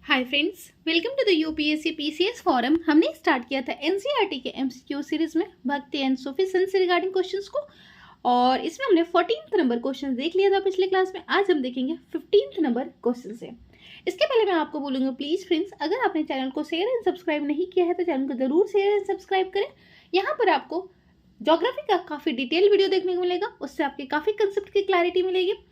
Hi friends, welcome to the UPSC PCS forum. हमने start किया था एनसीईआरटी के एमसीक्यू सीरीज में भक्ति एंड सूफी संत से रिगार्डिंग क्वेश्चंस को, और इसमें हमने 14th नंबर क्वेश्चन देख लिया था पिछले क्लास में। आज हम देखेंगे 15th नंबर क्वेश्चन से। इसके पहले मैं आपको बोलूंगा, प्लीज फ्रेंड्स, अगर आपने चैनल को शेयर एंड सब्सक्राइब नहीं किया है तो चैनल को जरूर शेयर एंड सब्सक्राइब करें। यहाँ पर आपको ज्योग्राफी का काफी डिटेल वीडियो देखने को मिलेगा, उससे आपके काफी कंसेप्ट की क्लैरिटी मिलेगी।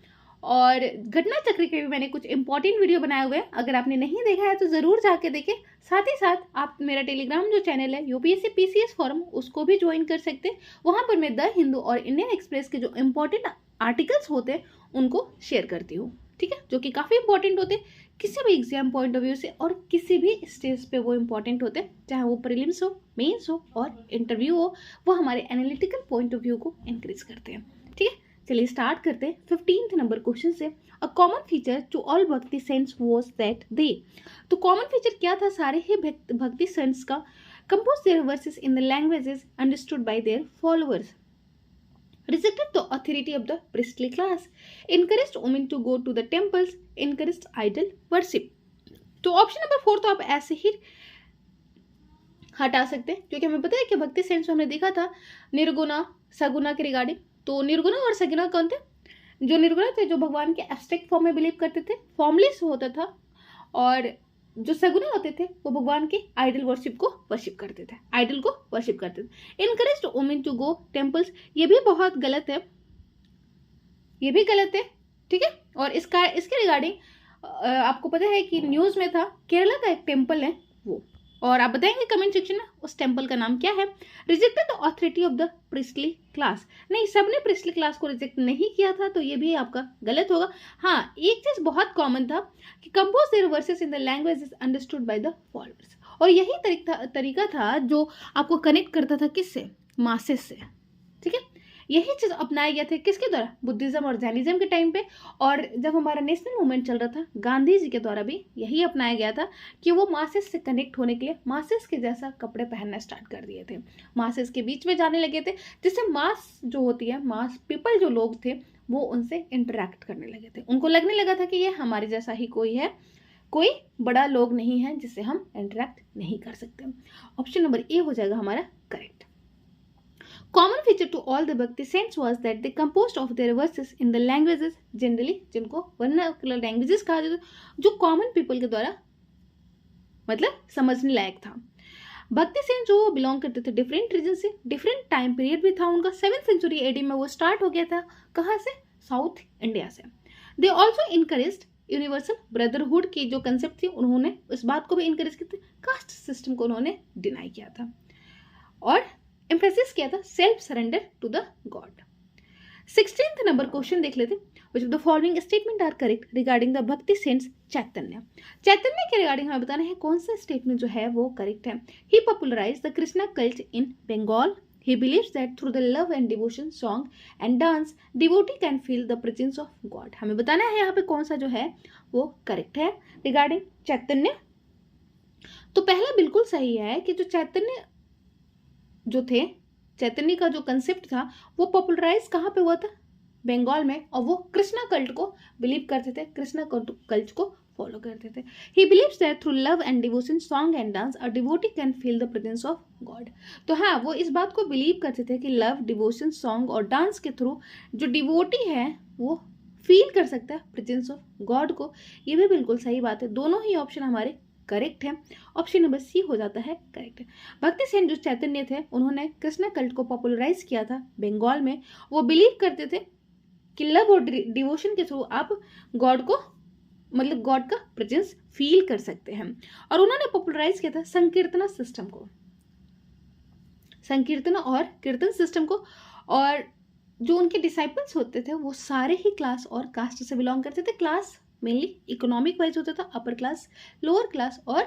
और घटना चक्र के भी मैंने कुछ इंपॉर्टेंट वीडियो बनाए हुए हैं, अगर आपने नहीं देखा है तो जरूर जाके देखें। साथ ही साथ आप मेरा टेलीग्राम जो चैनल है यूपीएससी पीसीएस फॉरम, उसको भी ज्वाइन कर सकते हैं। वहां पर मैं द हिंदू और इंडियन एक्सप्रेस के जो इंपॉर्टेंट आर्टिकल्स होते हैं उनको शेयर करती हूँ, ठीक है, जो कि काफी इंपॉर्टेंट होते हैं किसी भी एग्जाम पॉइंट ऑफ व्यू से, और किसी भी स्टेज पे वो इंपॉर्टेंट होते हैं, चाहे वो प्रीलिम्स हो, मेंस हो और इंटरव्यू हो। वो हमारे एनालिटिकल पॉइंट ऑफ व्यू को इंक्रीज करते हैं, ठीक है। चलिए स्टार्ट करते हैं 15th नंबर क्वेश्चन से। A common feature to all bhakti saints was that they, तो कॉमन फीचर क्या था सारे ही भक्ति सेंट्स का? Compose their verses in the languages understood by their followers, rejected the authority of the priestly class, encouraged women to go to the temples, encouraged idol worship। तो option number 4 तो आप ऐसे ही हटा सकते हैं, क्योंकि हमें पता है कि भक्ति सेंट्स में हमने देखा था निर्गुणा सगुणा के रिगार्डिंग। तो निर्गुणा और सगुणा कौन थे? जो निर्गुणा थे जो भगवान के एब्स्ट्रैक्ट फॉर्म में बिलीव करते थे, फॉर्मलेस होता था, और जो सगुना होते थे वो भगवान के आइडल वर्शिप को वर्शिप करते थे, आइडल को वर्शिप करते थे। Encouraged women to go temples, ये भी बहुत गलत है, ये भी गलत है, ठीक है। और इसके रिगार्डिंग आपको पता है कि न्यूज में था, केरला का एक टेम्पल है वो, और आप बताएंगे कमेंट सेक्शन में उस टेम्पल का नाम क्या है। Rejected the authority of the priestly class, नहीं, सबने प्रिस्टली क्लास को रिजेक्ट नहीं किया था, तो ये भी आपका गलत होगा। हाँ, एक चीज बहुत कॉमन था कि compose their verses in the language understood by the followers, और यही तरीका था जो आपको कनेक्ट करता था किससे? मासेस से, ठीक है। यही चीज अपनाया गया था किसके द्वारा? बुद्धिज्म और जैनिज्म के टाइम पे, और जब हमारा नेशनल मूवमेंट चल रहा था गांधी जी के द्वारा भी यही अपनाया गया था कि वो मासेस से कनेक्ट होने के लिए मासेस के जैसा कपड़े पहनना स्टार्ट कर दिए थे, मासेस के बीच में जाने लगे थे, जिससे मास जो होती है, मास पीपल जो लोग थे, वो उनसे इंटरेक्ट करने लगे थे। उनको लगने लगा था कि ये हमारे जैसा ही कोई है, कोई बड़ा लोग नहीं है जिससे हम इंटरेक्ट नहीं कर सकते। ऑप्शन नंबर ए हो जाएगा हमारा correct. Common feature to all the Bhakti saints was that they composed of their verses in the languages generally, जिनको vernacular languages कहा जाता है, जो कॉमन पीपल के द्वारा मतलब समझने लायक था। भक्ति सेंट जो बिलोंग करते थे डिफरेंट रीजन से, डिफरेंट टाइम पीरियड भी था उनका। 7th सेंचुरी एडी में वो स्टार्ट हो गया था, कहाँ से? साउथ इंडिया से। They also encouraged universal brotherhood की जो कंसेप्ट थी, उन्होंने इस बात को भी इनकरेज किया था, कास्ट सिस्टम को उन्होंने डिनाई किया था, और एम्फेसिस किया था self surrender to the God. 16th number question देख लेते, which of the following statement are correct regarding the bhakti saints Chaitanya. Chaitanya के रिगार्डिंग हमें बताना है कौन सा स्टेटमेंट जो है वो करेक्ट है। He popularise the Krishna cult in Bengal, he believes that through the love and devotion song and dance devotee can feel the presence of God। हमें बताना है यहाँ पे कौन सा जो है वो करेक्ट है रिगार्डिंग चैतन्य। तो पहला बिल्कुल सही है कि जो चैतन्य जो थे, चैतन्य का जो कंसेप्ट था वो पॉपुलराइज कहाँ पे हुआ था? बंगाल में, और वो कृष्णा कल्ट को बिलीव करते थे, कृष्णा कल्ट को फॉलो करते थे। He believes that through love and devotion song and dance a devotee can feel the presence of God. तो हाँ, वो इस बात को बिलीव करते थे कि लव, डिवोशन, सॉन्ग और डांस के थ्रू जो डिवोटी है वो फील कर सकता है प्रेजेंस ऑफ गॉड को। ये भी बिल्कुल सही बात है, दोनों ही ऑप्शन हमारे करेक्ट है। ऑप्शन नंबर सी हो जाता है करेक्ट। भक्ति सेन जो चैतन्य थे, उन्होंने कृष्णा कल्ट को पॉपुलराइज किया था बंगाल में। वो बिलीव करते थे कि लव और डिवोशन के थ्रू आप गॉड को, मतलब गॉड का प्रेजेंस फील कर सकते हैं, और उन्होंने पॉपुलराइज किया था संकीर्तना सिस्टम को, संकीर्तना और कीर्तन सिस्टम को। और जो उनके डिसाइपल्स होते थे वो सारे ही क्लास और कास्ट से बिलोंग करते थे। क्लास मेनली इकोनॉमिक वाइज होता था, अपर क्लास, लोअर क्लास और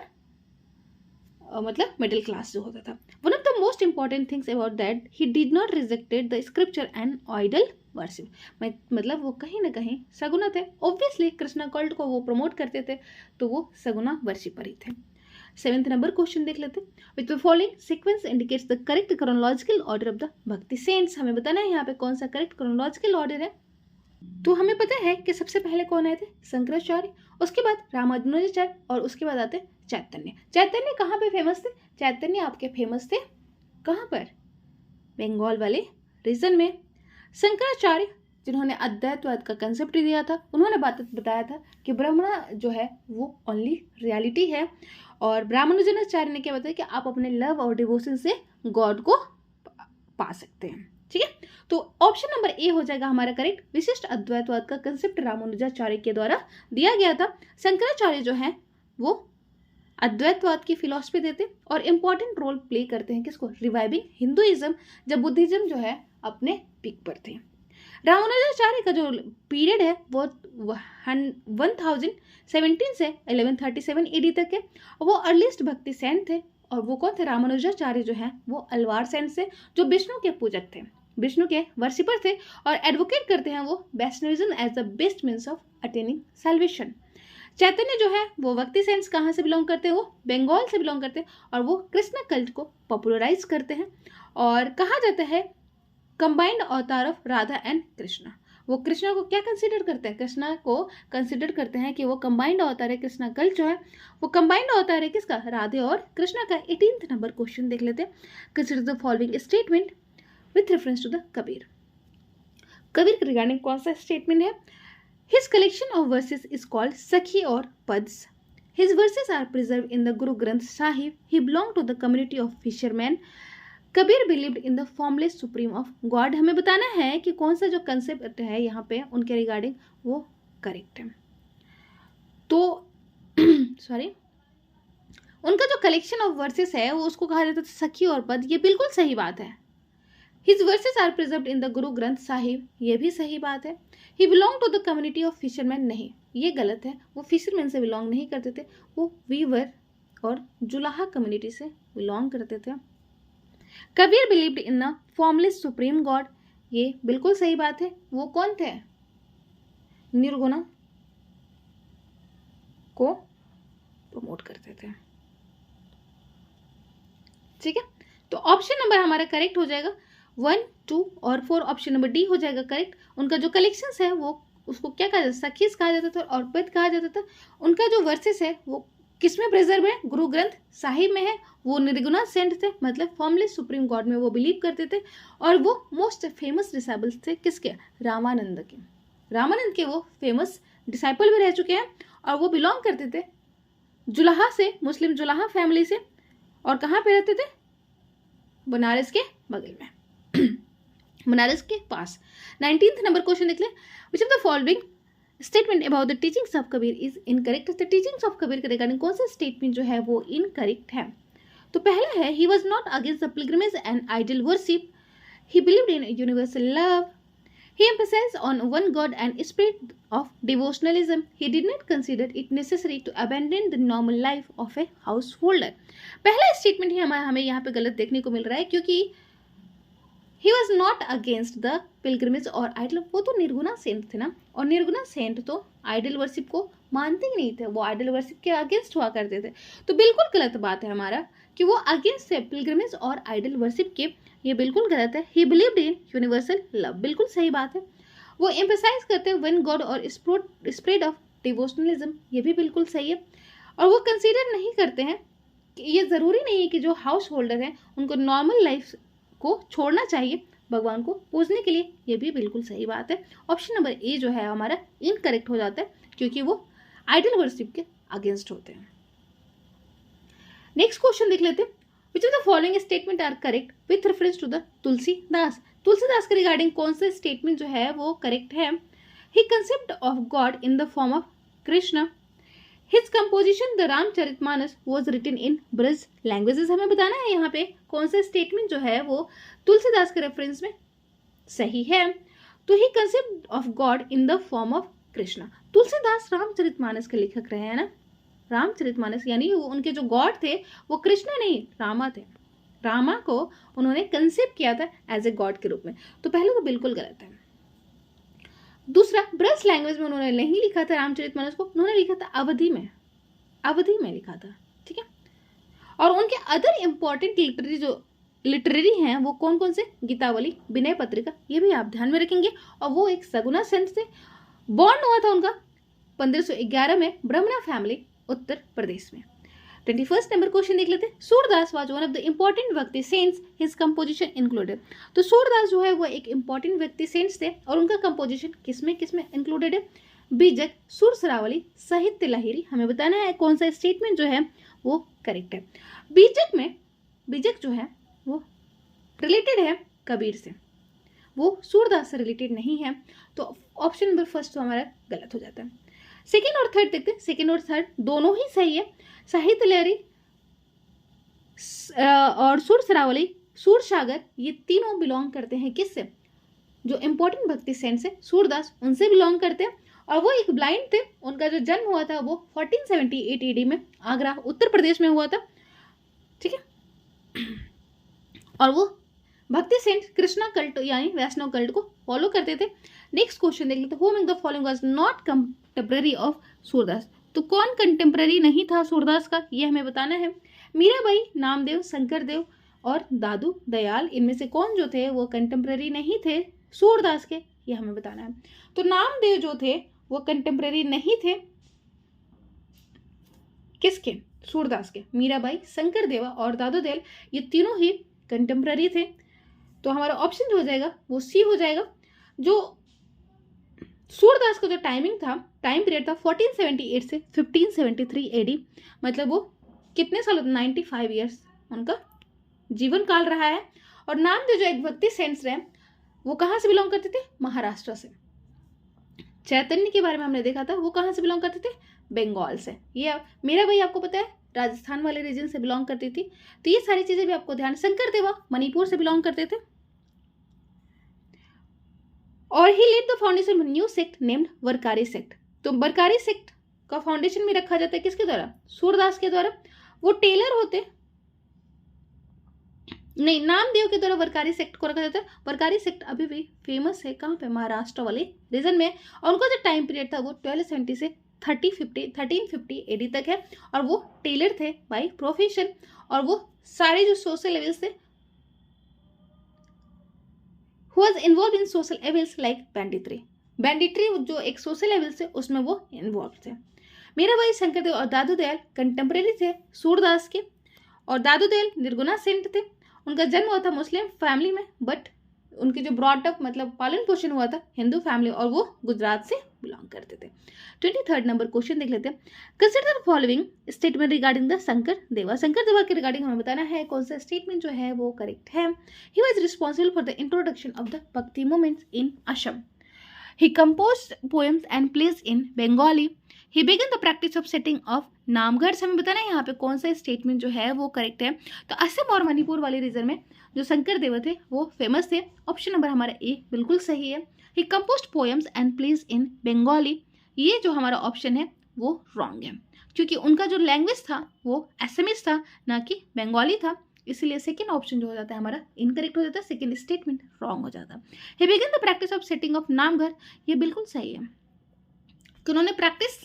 मतलब मिडिल क्लास जो होता था। One of the most important things about that, he did not rejected the scripture and idol worship. मतलब वो कहीं ना कहीं सगुना थे, ऑब्वियसली कृष्णा कल्ट को वो प्रमोट करते थे, तो वो सगुना वर्शिपर ही थे। 7th नंबर क्वेश्चन देख लेते, which the following sequence indicates the correct chronological order of the bhakti cents. हमें बताना है यहाँ पे कौन सा करेक्ट क्रोनोलॉजिकल ऑर्डर है। तो हमें पता है कि सबसे पहले कौन आए थे, शंकराचार्य, उसके बाद रामानुजाचार्य और उसके बाद आते चैतन्य। चैतन्य कहाँ पे फेमस थे, चैतन्य आपके फेमस थे कहाँ पर, बंगाल वाले रीजन में। शंकराचार्य जिन्होंने अद्वैतवाद का कंसेप्ट दिया था, उन्होंने बताया था कि ब्रह्म जो है वो ओनली रियलिटी है। और रामानुजाचार्य ने क्या बताया कि आप अपने लव और डिवोशन से गॉड को पा सकते हैं। ठीक है, तो ऑप्शन नंबर ए हो जाएगा हमारा करेक्ट। विशिष्ट अद्वैतवाद का कंसेप्ट रामानुजाचार्य के द्वारा दिया गया था। शंकराचार्य जो है वो अद्वैतवाद की फिलॉसफी देते और इंपॉर्टेंट रोल प्ले करते हैं किसको, रिवाइविंग हिंदुइज्म, जब बुद्धिज्म जो है अपने पीक पर थे। रामानुजाचार्य का जो पीरियड है वो 1017 से 1137 एडी तक है। वो अर्लीस्ट भक्ति सेंट थे। और वो कौन थे, रामानुजाचार्य जो है वो अलवार सेंट से, जो विष्णु के पूजक थे, विष्णु के वर्शिपर थे और एडवोकेट करते हैं वो Vaishnavism as the best means of attaining salvation. Chaitanya जो है वो भक्ति सेंस कहाँ से बिलोंग करते हैं, वो बंगाल से बिलोंग करते हैं और वो कृष्ण कल्ट को पॉपुलराइज करते हैं। और कहा जाता है कंबाइंड अवतार ऑफ राधा एंड कृष्णा। वो कृष्णा को क्या कंसीडर करते हैं, कृष्णा को कंसीडर करते हैं कि वो कंबाइंड अवतार है। कृष्णा कल्ट जो है वो कंबाइंड अवतार है किसका, राधे और कृष्णा का। 18th नंबर क्वेश्चन देख लेते हैं। Consider the following statement with reference to the Kabir. Kabir के रिगार्डिंग कौन सा स्टेटमेंट है, his collection of verses is called Sakhi और pads. His verses are preserve in the Guru Granth Sahib. He belong to the community of fisherman. Kabir believed in the formless supreme of God. हमें बताना है कि कौन सा जो कंसेप्ट है यहाँ पे उनके रिगार्डिंग वो करेक्ट है। तो सॉरी, उनका जो कलेक्शन ऑफ वर्सेस है वो उसको कहा जाता है सखी और पद, ये बिल्कुल सही बात है। His verses are preserved in the Guru Granth Sahib, ये भी सही बात है। He belong to the community of fisherman, नहीं ये गलत है, वो फिशरमैन से बिलोंग नहीं करते थे, वो वीवर और जुलाहा कम्युनिटी से बिलोंग करते थे। कबीर बिलीव्ड इन अ फॉर्मलेस सुप्रीम गॉड, ये बिल्कुल सही बात है। वो कौन थे, निर्गुणा को प्रमोट करते थे। ठीक है, तो ऑप्शन नंबर हमारा करेक्ट हो जाएगा 1, 2 और 4। ऑप्शन नंबर डी हो जाएगा करेक्ट। उनका जो कलेक्शंस है वो उसको क्या कहा जाता था, सखीस कहा जाता था और पद कहा जाता था। उनका जो वर्सेस है वो किसमें प्रिजर्व है, गुरु ग्रंथ साहिब में है। वो निर्गुणा सेंट थे, मतलब फॉर्मलेस सुप्रीम गॉड में वो बिलीव करते थे। और वो मोस्ट फेमस डिसाइबल्स थे किसके, रामानंद के। रामानंद के वो फेमस डिसाइपल भी रह चुके हैं और वो बिलोंग करते थे जुलाहा से, मुस्लिम जुलाहा फैमिली से। और कहाँ पे रहते थे, बनारस के बगल में बनारस के पास। 19th नंबर क्वेश्चन देख ले, विच of the following statement about the teachings of Kabir is incorrect. The teachings of Kabir के रिगार्डिंग कौन सा स्टेटमेंट जो है वो इनकरेक्ट है। तो पहला है, he was not against the pilgrimage and idol worship. He believed in universal love. He emphasized on one God and spirit of devotionalism. He did not consider it necessary to abandon the normal life of a householder. पहला statement ही हमें यहाँ पे गलत देखने को मिल रहा है, क्योंकि ही was not against the pilgrimage और आइडल। वो तो निर्गुणा सेंट थे ना, और निर्गुणा सेंट तो आइडल वर्शिप को मानते ही नहीं थे, वो आइडल वर्शिप के अगेंस्ट हुआ करते थे। तो बिल्कुल गलत बात है हमारा कि वो अगेंस्ट है पिलग्रिमेज और आइडल वर्शिप के, ये बिल्कुल गलत है। ही बिलीव्ड इन यूनिवर्सल लव, बिल्कुल सही बात है। वो एम्फसाइज करते हैं वन गॉड और स्प्रेड ऑफ डिवोशनलिज्म, ये भी बिल्कुल सही है। और वो कंसीडर नहीं करते हैं कि ये ज़रूरी नहीं है कि जो हाउस होल्डर हैं उनको नॉर्मल लाइफ को छोड़ना चाहिए भगवान को पूजने के लिए, ये भी बिल्कुल सही बात है। ऑप्शन नंबर ए जो है हमारा इनकरेक्ट हो जाता है, क्योंकि वो आइडल वर्शिप के अगेंस्ट होते हैं। नेक्स्ट क्वेश्चन देख लेते हैं, which of the following statement are correct with reference to the Tulsidas. Tulsidas के रिगार्डिंग कौन सा स्टेटमेंट जो है वो करेक्ट है। He concept of God in the form of Krishna. His composition the Ramcharitmanas was written in Braj languages. हमें बताना है यहाँ पे कौन सा स्टेटमेंट जो है वो तुलसीदास के रेफरेंस में सही है। तो he concept of God in the form of Krishna. Tulsidas Ramcharitmanas के लेखक रहे हैं ना, रामचरितमानस यानी वो उनके जो गॉड थे वो कृष्ण नहीं रामा थे। रामा को उन्होंने कंसेप्ट किया था एज ए गॉड के रूप में। तो पहले तो बिल्कुल गलत है। दूसरा, ब्रज लैंग्वेज में उन्होंने नहीं लिखा था रामचरितमानस को, उन्होंने लिखा था अवधी में लिखा था। ठीक है, और उनके अदर इंपॉर्टेंट लिटरेरी जो लिटरेरी हैं वो कौन कौन से, गीतावली, विनय पत्रिका, ये भी आप ध्यान में रखेंगे। और वो एक सगुना सेंट से, बॉर्न हुआ था उनका 1511 में, ब्राह्मणा फैमिली, उत्तर प्रदेश में। 21 नंबर क्वेश्चन देख लेते हैं। Surdas was one of the important व्यक्ति सेंट्स, हिज कंपोजिशन इंक्लूडेड। तो सूरदास जो है वो एक इंपॉर्टेंट व्यक्ति सेंट्स थे और उनका कंपोजिशन किसमें किसमें इंक्लूडेड है, बीजक, सुरसरावली, साहित्य लहरी। हमें बताना है कौन सा स्टेटमेंट जो है वो करेक्ट है। बीजक जो है वो रिलेटेड है कबीर से, वो सूरदास से रिलेटेड नहीं है, तो ऑप्शन नंबर फर्स्ट तो हमारा गलत हो जाता है। सेकेंड और थर्ड देखते हैं, सेकेंड और थर्ड दोनों ही सही है। साहित्य लहरी और सुरसरावली, सूरसागर, ये तीनों बिलोंग करते हैं किससे, जो इंपॉर्टेंट भक्ति सेंट है सूरदास उनसे बिलोंग करते हैं। और वो एक ब्लाइंड थे, उनका जो जन्म हुआ था वो 1478 AD में आगरा उत्तर प्रदेश में हुआ था, ठीक है। और वो भक्ति सेंट कृष्णा कल्ट यानी वैष्णव कल्ट को फॉलो करते थे। नेक्स्ट क्वेश्चन देख लेते हैं, who among the following was not contemporary of Surdas. तो कौन कंटेम्पररी नहीं था सूरदास का, ये हमें बताना है। मीराबाई, नामदेव, शंकरदेव और दादू दयाल, इनमें से कौन जो थे वो कंटेम्पररी नहीं थे सूरदास के, ये हमें बताना है। तो नामदेव जो थे वो कंटेम्पररी नहीं थे किसके, सूरदास के। मीराबाई, शंकरदेवा और दादू दयाल ये तीनों ही कंटेम्पररी थे, तो हमारा ऑप्शन जो हो जाएगा वो सी हो जाएगा। जो सूरदास का जो टाइम पीरियड था 1478 से 1573 AD, मतलब वो कितने साल, 95 ईयर्स उनका जीवन काल रहा है। और नामदेव जो एक भक्ति सेंट्स रहे वो कहाँ से बिलोंग करते थे, महाराष्ट्र से। चैतन्य के बारे में हमने देखा था, वो कहाँ से बिलोंग करते थे, बंगाल से। ये मीराबाई आपको पता है राजस्थान वाले रीजन से बिलोंग करती थी, तो ये सारी चीजें भी आपको ध्यान। शंकरदेवा मणिपुर से बिलोंग करते थे। और he led the foundation new sect named Warkari sect. तो वरकारी सेक्ट का फाउंडेशन भी रखा जाता है किसके द्वारा, सूरदास के द्वारा। वो टेलर होते नहीं, नामदेव के द्वारा वरकारी सेक्ट को रखा जाता है। वरकारी सेक्ट अभी भी फेमस है, कहाँ पे, महाराष्ट्र वाले रीजन में। और उनका जो टाइम पीरियड था वो 1270 से 1350 AD तक है। और वो टेलर थे बाय प्रोफेशन। और वो सारे जो सोशल लेवल्स थे, who was involved in social evils like banditry जो एक सोशल लेवल्स थे उसमें वो इन्वॉल्व थे। मीराबाई, शंकरदेव और दादू दयाल कंटेम्पररी थे सूरदास के। और दादू दयाल निर्गुणा सेंट थे। उनका जन्म हुआ था मुस्लिम फैमिली में, बट उनकी जो ब्रॉटअप मतलब पालन पोषण हुआ था हिंदू फैमिली, और वो गुजरात से बिलोंग करते थे। 23rd नंबर क्वेश्चन देख लेते हैं। Consider the following statement regarding the Shankardeva. Shankardeva के रिगार्डिंग हमें बताना है कौन सा स्टेटमेंट जो है वो करेक्ट है। He was responsible for the introduction of the bhakti movements in Assam. He composed poems and plays in Bengali. He began the practice of setting of नामगढ़। हमें बताना है यहाँ पे कौन सा स्टेटमेंट जो है वो करेक्ट है। तो असम और मणिपुर वाले रीजन में जो शंकरदेव थे वो फेमस थे। ऑप्शन नंबर हमारा ए बिल्कुल सही है। ही composed poems and plays in Bengali, ये जो हमारा ऑप्शन है वो रॉन्ग है, क्योंकि उनका जो लैंग्वेज था वो असमीज था ना कि बंगाली था, इसलिए सेकेंड ऑप्शन जो हो जाता है हमारा इनकरेक्ट हो जाता है, सेकेंड स्टेटमेंट रॉन्ग हो जाता है। He began the practice of setting of नामगढ़, ये बिल्कुल सही है कि उन्होंने प्रैक्टिस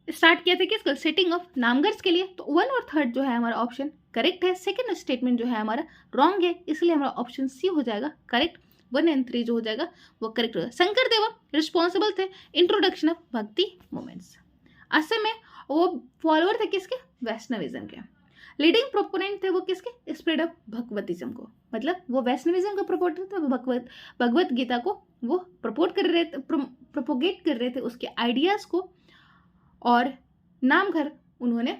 स्टार्ट किया था किसको, सेटिंग ऑफ नामगढ़ के लिए। तो 1 और 3 जो है हमारा ऑप्शन करेक्ट है। सेकेंड स्टेटमेंट जो है हमारा रॉन्ग है, इसलिए हमारा ऑप्शन सी हो जाएगा करेक्ट। 1 और 3 जो हो जाएगा वो करेक्ट हो जाएगा। शंकरदेवा रिस्पॉन्सिबल थे इंट्रोडक्शन ऑफ भक्ति मूवमेंट्स। असम में वो फॉलोअर थे किसके, वैष्णविज्म के। लीडिंग प्रोपोनेंट थे वो किसके, स्प्रेड ऑफ भगवतिज्म को, मतलब वो वैष्णविज्म का प्रपोर्टर थे, भगवत गीता को वो प्रपोर्ट कर रहे थे, प्रोपोगेट कर रहे थे उसके आइडियाज को। और नामघर उन्होंने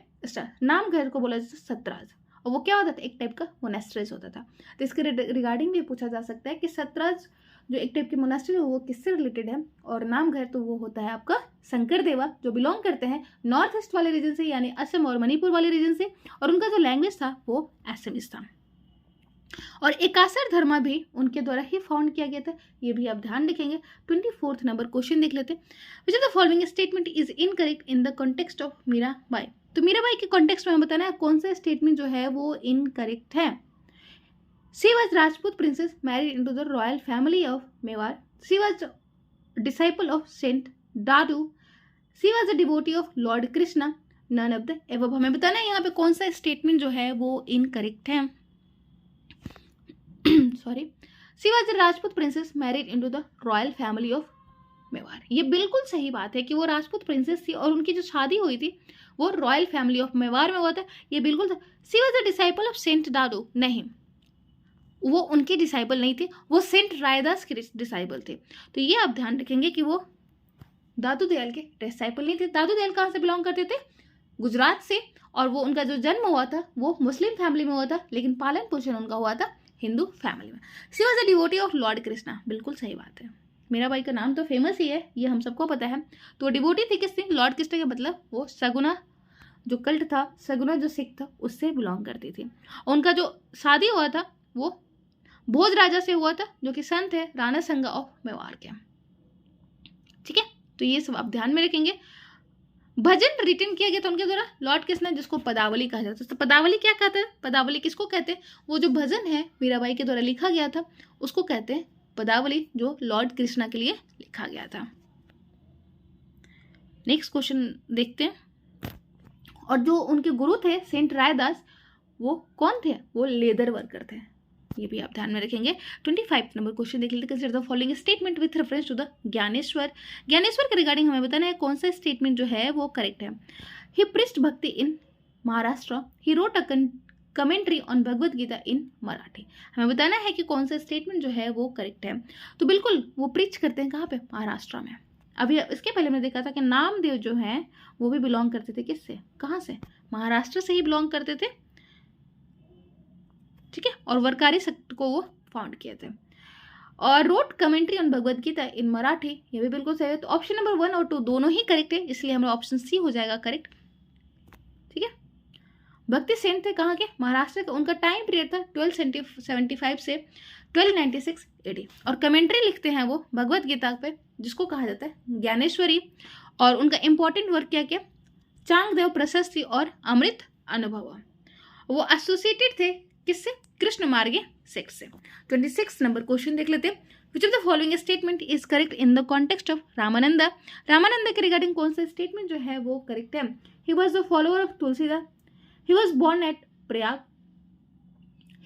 नामघर को बोला जाता सतराज, और वो क्या होता था, एक टाइप का मोनेस्ट्रीज होता था। तो इसके रिगार्डिंग भी पूछा जा सकता है कि सतराज जो एक टाइप की मोनेस्ट्री है वो किससे रिलेटेड है, और नामघर तो वो होता है आपका शंकरदेवा जो बिलोंग करते हैं नॉर्थ ईस्ट वाले रीजन से, यानी असम और मणिपुर वाले रीजन से, और उनका जो लैंग्वेज था वो असमीज था। और एकासर धर्मा भी उनके द्वारा ही फाउंड किया गया था, ये भी आप ध्यान रखेंगे। 24th नंबर क्वेश्चन देख लेते हैं। Which of the following statement is incorrect in the context of Mirabai. तो मीराबाई के कॉन्टेक्स्ट में हमें बताना है कौन सा स्टेटमेंट जो है वो इनकरेक्ट है। She was Rajput princess married into the royal family of Mewar. She was disciple of saint Dadu. She was a devotee of lord Krishna. None of the above. हमें बताना है यहाँ पे कौन सा स्टेटमेंट जो है वो इनकरेक्ट है। Sorry, Shivaji Rajput princess married into the royal family of Mewar. ये बिल्कुल सही बात है कि वो राजपूत प्रिंसेस थी और उनकी जो शादी हुई थी वो रॉयल फैमिली ऑफ मेवाड़ में हुआ था। ये बिल्कुल। She was the disciple of saint Dadu, नहीं, वो उनके डिसाइबल नहीं थे, वो सेंट रायदास के डिसाइबल थे। तो ये आप ध्यान रखेंगे कि वो दादू दयाल के डिसाइबल नहीं थे। दादू दयाल कहाँ से बिलोंग करते थे? गुजरात से। और वो उनका जो जन्म हुआ था वो मुस्लिम फैमिली में हुआ था, लेकिन पालन पोषण उनका हुआ था हिंदू फैमिली में। She was the devotee of lord Krishna, बिल्कुल सही बात है। मीराबाई का नाम तो फेमस ही है, ये हम सबको पता है। तो डिवोटी थी किससे? लॉर्ड कृष्ण के, मतलब वो सगुना जो कल्ट था, सगुना जो सिख था, उससे बिलोंग करती थी। उनका जो शादी हुआ था वो भोज राजा से हुआ था, जो कि संत है राणा संगा ऑफ मेवाड़ के। ठीक है, तो ये सब आप ध्यान में रखेंगे। भजन रिटन किया गया था उनके द्वारा लॉर्ड कृष्ण, जिसको पदावली कहा जाता है। तो पदावली क्या कहते हैं? पदावली किसको कहते हैं? वो जो भजन है मीराबाई के द्वारा लिखा गया था उसको कहते हैं पदावली, जो लॉर्ड कृष्णा के लिए लिखा गया था। नेक्स्ट क्वेश्चन देखते हैं। और जो उनके गुरु थे सेंट रायदास, वो कौन थे? वो लेदर वर्कर थे, ये भी आप ध्यान में रखेंगे। 25 नंबर क्वेश्चन देख लेते हैं। Consider the following statement with reference to the Gyaneshwar. Gyaneshwar के रिगार्डिंग हमें बताना है कौन सा स्टेटमेंट जो है वो करेक्ट है। He preached bhakti in Maharashtra, he wrote a commentary on Bhagavad Gita in Marathi. हमें बताना है कि कौन सा स्टेटमेंट जो है वो करेक्ट है। तो बिल्कुल वो प्रीच करते हैं कहाँ पे? महाराष्ट्र में। अभी इसके पहले मैंने देखा था कि नामदेव जो हैं वो भी बिलोंग करते थे किससे? कहाँ से? महाराष्ट्र से ही बिलोंग करते थे। ठीक है, और वरकारी सेक्ट को वो फाउंड किए थे। और wrote commentary on Bhagavad Gita in Marathi, ये भी बिल्कुल सही है। तो ऑप्शन नंबर 1 और 2 दोनों ही करेक्ट है, इसलिए हमारा ऑप्शन सी हो जाएगा करेक्ट। ठीक है, भक्ति सेंट थे कहाँ के? महाराष्ट्र के। उनका टाइम पीरियड था 1275 से 1296 एडी। और कमेंट्री लिखते हैं वो भगवद गीता पे, जिसको कहा जाता है ज्ञानेश्वरी। और उनका इंपॉर्टेंट वर्क क्या क्या? चांगदेव प्रशस्ति और अमृत अनुभव। वो एसोसिएटेड थे किससे? कृष्ण मार्गे सेक्ट से। 26 नंबर क्वेश्चन देख लेते हैं। Which of the following statement is correct in the context of Ramananda. Ramananda के रिगार्डिंग कौन सा स्टेटमेंट जो है वो करेक्ट है? He was the follower of Tulsidas, he was born at Prayag,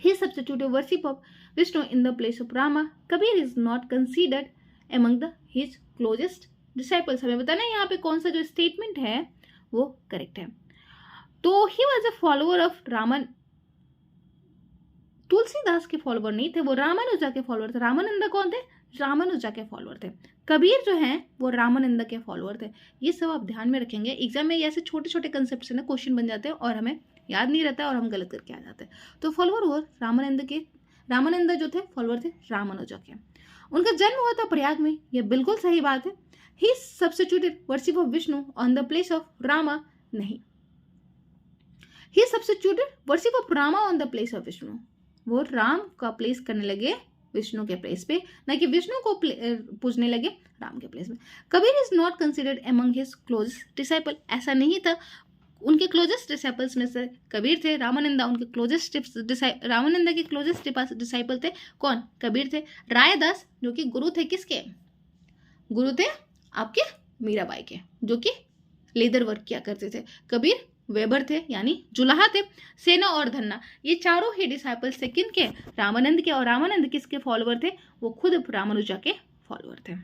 he substituted worship of Vishnu in the place of Rama. Kabir is not considered among his closest disciples. हमें बताना है यहाँ पे कौन सा जो स्टेटमेंट है वो करेक्ट है। तो he was a follower of Raman, Tulsidas के फॉलोअर नहीं थे, वो रामानुजा के फॉलोअर थे। रामानंदा कौन थे? रामानुजा के फॉलोअर थे। कबीर जो हैं वो रामानंदा के फॉलोअर थे। ये सब आप ध्यान में रखेंगे। एग्जाम में ऐसे छोटे छोटे कंसेप्ट से ना क्वेश्चन बन जाते हैं और हमें याद नहीं रहता है और हम गलत करके आ जाते हैं। तो फॉलोअर वो रामानंद के, रामानंदा जो थे फॉलोअर थे रामानुजा के। उनका जन्म हुआ था प्रयाग में, ये बिल्कुल सही बात है। He substituted worship of Vishnu on the place of Rama, नहीं, he substituted worship of Rama on the place of Vishnu. वो राम का प्लेस करने लगे विष्णु के प्लेस पे, ना कि विष्णु को पूजने लगे राम के प्लेस में। Kabir is not considered among his closest disciple, ऐसा नहीं था। उनके क्लोजेस्ट डिसाइपल्स में से कबीर थे। रामानंदा उनके क्लोजेस्ट रामानंदा के क्लोजेस्ट डिसाइपल थे। कौन? कबीर थे। रायदास जो कि गुरु थे किसके? गुरु थे आपके मीराबाई के, जो कि लेदर वर्क किया करते थे। कबीर वेबर थे यानी जुलाहा थे। सेना और धन्ना, ये चारों ही डिसाइपल्स थे किनके? रामानंद के। और रामानंद किसके फॉलोअर थे? वो खुद रामानुजा के फॉलोअर थे।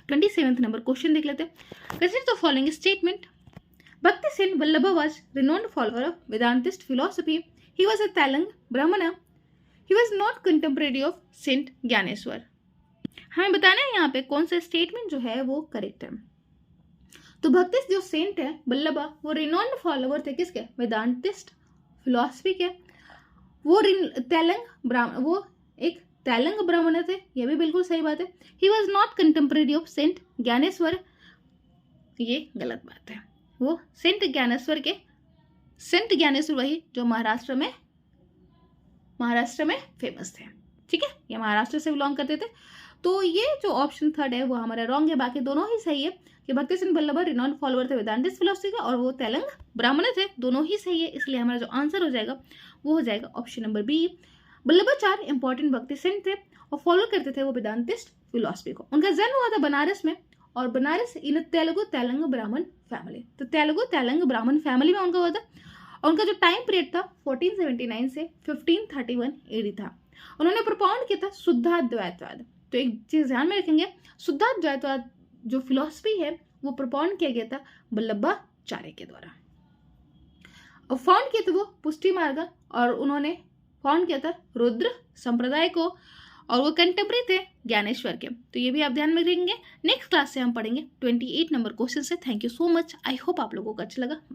27 नंबर क्वेश्चन देख लेते हैं। Consider the following statement. Bhakti Sen Vallabha was renowned follower of Vedantist philosophy. He was a Telang Brahmana. He was not contemporary of Saint Gyaneshwar. हमें बताना है यहाँ पे कौन सा स्टेटमेंट जो है वो करेक्ट है। तो भक्ति जो सेंट है वल्लभा, वो रिनोन्ड फॉलोअर थे किसके? वेदांतिस्ट फिलॉसफी के। वो तेलंग ब्राह्मण, वो एक तेलंग ब्राह्मण थे, ये भी बिल्कुल सही बात है। He was not contemporary of saint Gyaneshwar, ये गलत बात है। वो सेंट ज्ञानेश्वर के, सेंट ज्ञानेश्वर वही जो महाराष्ट्र में फेमस थे। ठीक है, ये महाराष्ट्र से बिलोंग करते थे। तो ये जो ऑप्शन 3 है वो हमारा रॉन्ग है, बाकी दोनों ही सही है कि भक्ति सिंह वल्लभा रिनोन्ड फॉलोअर थे वेदांतिस्ट फिलॉसफी का और वो तेलंग ब्राह्मण थे, दोनों ही सही है। इसलिए हमारा जो आंसर हो जाएगा वो हो जाएगा option number B. Vallabhacharya important bhakti saint थे और फॉलो करते थे वो वेदांतिस्ट फिलॉसफी को। उनका जन्म हुआ था बनारस में और बनारस इन तेलुगु तेलंग ब्राह्मण फैमिली, तो तेलुगु तेलंग ब्राह्मण फैमिली में उनका हुआ था। और उनका जो टाइम पीरियड था 1479 से 1531 एडी था। उन्होंने प्रोपाउंड किया था शुद्धाद्वैतवाद। तो एक चीज ध्यान में रखेंगे, शुद्धाद्वैतवाद जो फिलॉसफी है वो प्रोपाउंड किया गया था वल्लभाचार्य के द्वारा। और फाउंड किया था वो पुष्टि मार्ग, और उन्होंने फाउंड किया था रुद्र संप्रदाय को, और वो कंटेम्प्रेरी थे ज्ञानेश्वर के। तो ये भी आप ध्यान में रखेंगे। नेक्स्ट क्लास से हम पढ़ेंगे 28 नंबर क्वेश्चन से। Thank you so much. I hope आप लोगों को अच्छा लगा।